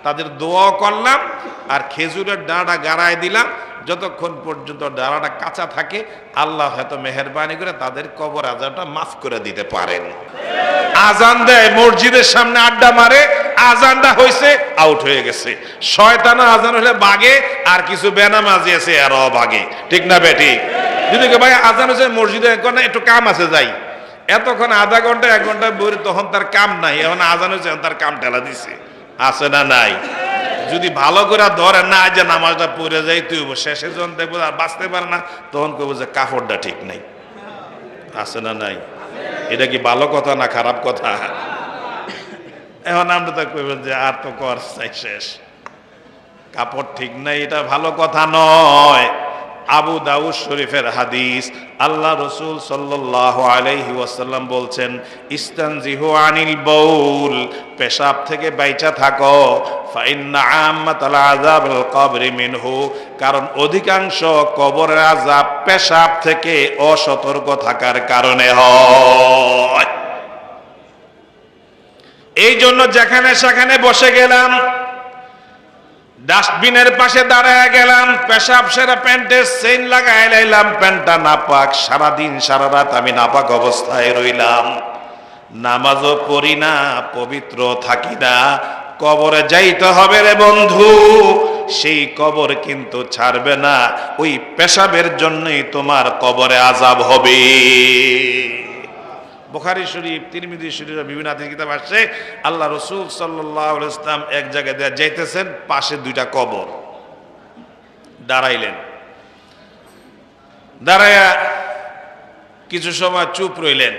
তাদের দোয়া করলাম আর খেজুরের ডাঁটা গাড়ায় দিলাম, যতক্ষণ পর্যন্ত ডাঁড়াটা কাঁচা থাকে আল্লাহ হয়তো মেহেরবানি করে তাদের কবর আজাবটা মাফ করে দিতে পারেন। আজান দেয়, মসজিদের সামনে আড্ডা মারে, আজানটা হয়েছে, আউট হয়ে গেছে। শয়তান আজান হলে বাগে, আর কিছু বেনামাজি আছে এরাও বাগে, ঠিক না বেটি? যদি ভাই আজান হয়েছে মসজিদে একটু কাম আছে যাই, এতক্ষণ আধা ঘন্টা 1 ঘন্টা বই, তখন তার কাম নাই, এখন আজান হয়েছে তার কাম ঠেলা দিছে, আছে না নাই? যদি ভালো করে ধরে না যে নামাজটা পড়ে যাই তুই শেষে যখন দেখবো আর বাঁচতে পারে না, তখন কইব যে কাপড়টা ঠিক নাই, আছে না নাই? এটা কি ভালো কথা না খারাপ কথা? এখন আমরা তো কইব যে আর তো কর চাই শেষ, কাপড় ঠিক নাই, এটা ভালো কথা নয়। আবু দাউদ শরীফের হাদিস, আল্লাহ রাসূল সাল্লাল্লাহু আলাইহি ওয়াসাল্লাম বলছেন, ইস্তানজিহু আনিল বাউল, পেশাব থেকে বাইচা থাকো, ফাইন্না আম্মাতাল আযাবিল কবরি মিনহু, কারণ অধিকাংশ কবরের আযাব পেশাব থেকে অসতর্ক থাকার কারণে হয়। এই জন্য যেখানে সেখানে বসে গেলাম, ডাস্টবিনের পাশে দাঁড়ায় গেলাম, পেশাব সেরা প্যান্টের চেইন লাগাই লাইলাম, প্যান্টটা নাপাক, সারাদিন সারা রাত আমি নাপাক অবস্থায় রইলাম, নামাজও পড়ি না, পবিত্র থাকি না, কবরে যাইতে হবে রে বন্ধু, সেই কবর কিন্তু ছাড়বে না, ওই পেশাবের জন্যই তোমার কবরে আযাব হবে। বুখারী শরীফ, তিরমিজি শরীফ, বিভিন্ন হাদিস কিতাব আসছে, আল্লাহ রাসূল সাল্লাল্লাহু আলাইহি ওয়াসাল্লাম এক জায়গায় যাইতেছেন, পাশে 2টা কবর, দাঁড়াইলেন, দাঁড়ায়া কিছু সময় চুপ রইলেন,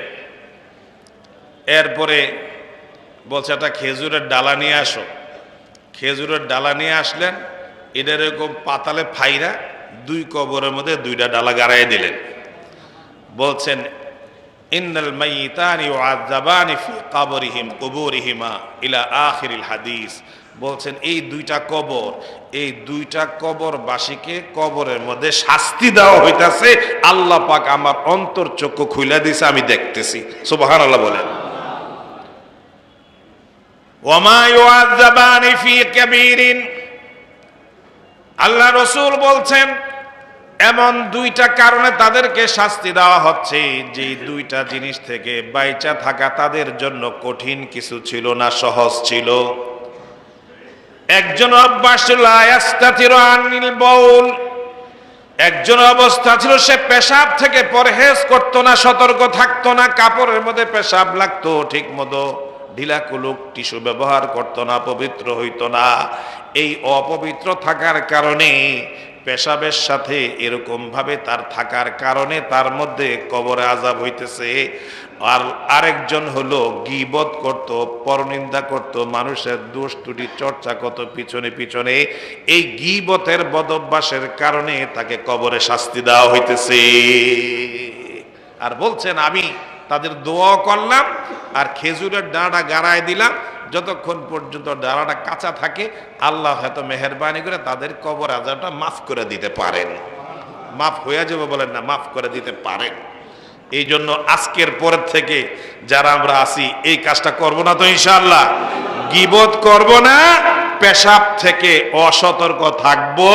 এরপরে বলছে একটা খেজুরের ডালা নিয়ে আসো। খেজুরের ডালা নিয়ে আসলেন, এটা এরকম পাতালে ফাইরা 2 কবরের মধ্যে 2টা ডালা গাড়াই দিলেন। বলছেন, ইন্নাল মাইয়িতানি ইউআযাবানি ফি কবরিহিম কুবুরিহিমা ইলা আখিরিল হাদিস। বলছেন এই 2টা কবর, এই 2টা কবরবাসীকে কবরের মধ্যে শাস্তি দেওয়া হইতাছে, আল্লাহ পাক আমার অন্তর চক্ষু খুলে দিয়েছে, আমি দেখতেছি। সুবহানাল্লাহ বলেন। ওয়ামা ইউআযাবানি ফি কাবীরিন, আল্লাহ রাসূল বলছেন এমন 2টা কারণে তাদেরকে শাস্তি দেওয়া হচ্ছে, যে 2টা জিনিস থেকে বাইচা থাকা তাদের জন্য কঠিন কিছু ছিল না, সহজ ছিল। একজন অভ্যাস ছিল আয়াস্তাতিরু আনিল বাউল, একজন অবস্থা ছিল সে পেশাব থেকে পরহেজ করতো না, সতর্ক থাকতো না, কাপড়ের মধ্যে পেশাব লাগতো ঠিক মতো, ঢিলা কুলুক টিস্যু ব্যবহার করতো না, পবিত্র হইতো না। এই অপবিত্র থাকার কারণে, পেশাবের সাথে এরকম ভাবে তার থাকার কারণে তার মধ্যে কবরে আযাব হইতেছে। আর আরেকজন হলো গীবত করত, পরনিন্দা করত, মানুষের দোষ ত্রুটি চর্চা করত পিছনে পিছনে, এই গীবতের বদভ্যাসের কারণে তাকে কবরে শাস্তি দেওয়া হইতেছে। আর বলছেন আমি তাদের দোয়া করলাম আর খেজুরের ডাঁটা গাড়ায় দিলাম, যতক্ষণ পর্যন্ত ডাঁড়াটা কাঁচা থাকে আল্লাহ হয়তো মেহেরবানি করে তাদের কবর আযাবটা মাফ করে দিতে পারেন। মাফ হয়ে যাবে বলেন না, মাফ করে দিতে পারেন। এই জন্য আজকের পরের থেকে যারা আমরা আছি এই কাজটা করব না তো ইনশাআল্লাহ, গীবত করব না, পেশাব থেকে অসতর্ক থাকবো